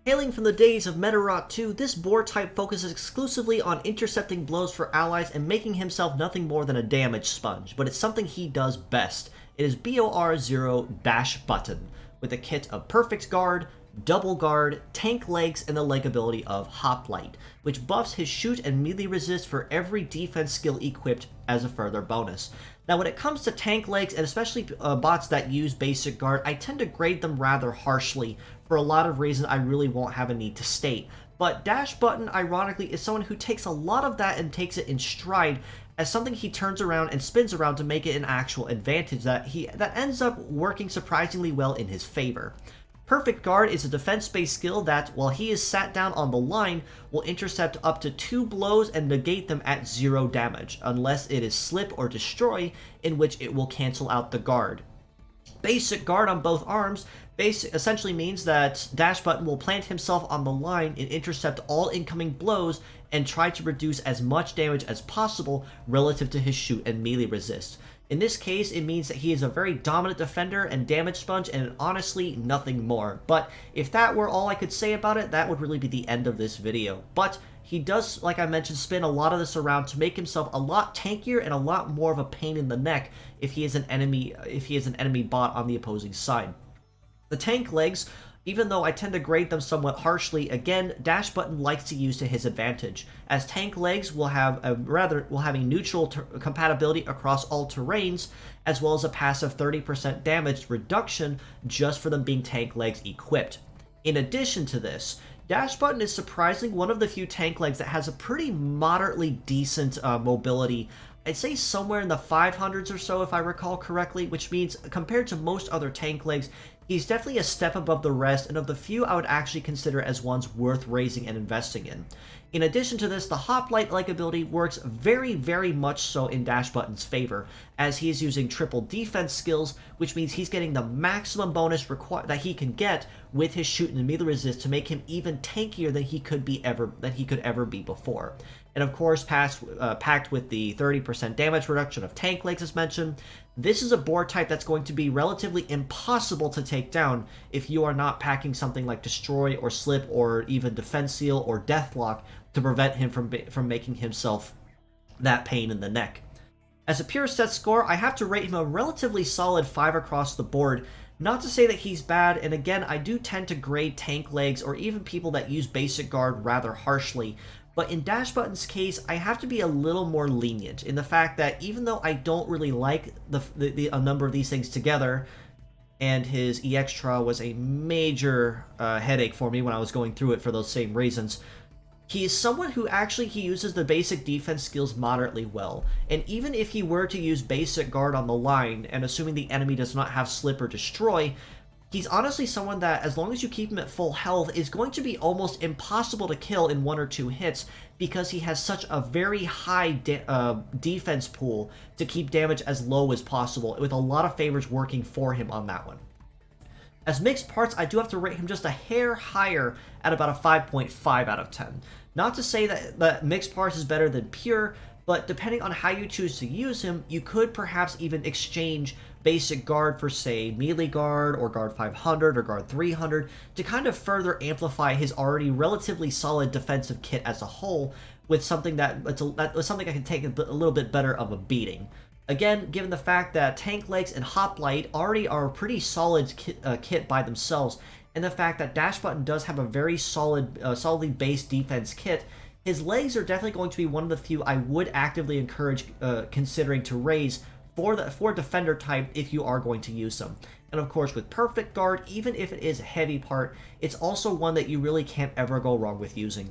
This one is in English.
Hailing from the days of Medarot 2, this Boar type focuses exclusively on intercepting blows for allies and making himself nothing more than a damage sponge, but it's something he does best. It is BOR00 Dashbutton, with a kit of Perfect Guard, Double Guard, Tank Legs, and the leg ability of Hoplite, which buffs his shoot and melee resist for every defense skill equipped as a further bonus. Now when it comes to Tank Legs, and especially bots that use Basic Guard, I tend to grade them rather harshly for a lot of reasons I really won't have a need to state. But Dashbutton, ironically, is someone who takes a lot of that and takes it in stride as something he turns around and spins around to make it an actual advantage that ends up working surprisingly well in his favor. Perfect Guard is a defense-based skill that, while he is sat down on the line, will intercept up to 2 blows and negate them at 0 damage, unless it is Slip or Destroy, in which it will cancel out the guard. Basic Guard on both arms essentially means that Dashbutton will plant himself on the line and intercept all incoming blows and try to reduce as much damage as possible relative to his shoot and melee resist. In this case, it means that he is a very dominant defender and damage sponge, and honestly, nothing more. But if that were all I could say about it, that would really be the end of this video. But he does, like I mentioned, spin a lot of this around to make himself a lot tankier and a lot more of a pain in the neck if he is an enemy bot on the opposing side. The Tank Legs, even though I tend to grade them somewhat harshly, again, Dashbutton likes to use to his advantage, as Tank Legs will have a neutral compatibility across all terrains, as well as a passive 30% damage reduction just for them being Tank Legs equipped. In addition to this, Dashbutton is surprisingly one of the few Tank Legs that has a pretty moderately decent mobility. I'd say somewhere in the 500s or so if I recall correctly, which means compared to most other Tank Legs, he's definitely a step above the rest, and of the few I would actually consider as ones worth raising and investing in. In addition to this, the Hoplite-like ability works very, very much so in Dashbutton's favor, as he is using triple defense skills, which means he's getting the maximum bonus that he can get with his shoot and melee resist to make him even tankier than he could ever be before. And of course, packed with the 30% damage reduction of Tank Legs as mentioned, this is a Boar type that's going to be relatively impossible to take down if you are not packing something like Destroy or Slip or even Defense Seal or Deathlock to prevent him from making himself that pain in the neck. As a pure set score, I have to rate him a relatively solid 5 across the board. Not to say that he's bad, and again, I do tend to grade Tank Legs or even people that use Basic Guard rather harshly. But in Dashbutton's case, I have to be a little more lenient in the fact that even though I don't really like a number of these things together, and his Extra was a major headache for me when I was going through it for those same reasons, he is someone who actually uses the basic defense skills moderately well, and even if he were to use Basic Guard on the line, and assuming the enemy does not have Slip or Destroy, he's honestly someone that, as long as you keep him at full health, is going to be almost impossible to kill in 1 or 2 hits because he has such a very high defense pool to keep damage as low as possible, with a lot of favors working for him on that one. As mixed parts, I do have to rate him just a hair higher at about a 5.5 out of 10. Not to say that mixed parts is better than pure, but depending on how you choose to use him, you could perhaps even exchange Basic Guard for, say, Melee Guard, or Guard 500, or Guard 300, to kind of further amplify his already relatively solid defensive kit as a whole, with something that can take a little bit better of a beating. Again, given the fact that Tank Legs and Hoplite already are a pretty solid kit by themselves, and the fact that Dashbutton does have a very solidly based defense kit, his legs are definitely going to be one of the few I would actively encourage considering to raise for defender type if you are going to use them. And of course, with Perfect Guard, even if it is a heavy part, it's also one that you really can't ever go wrong with using.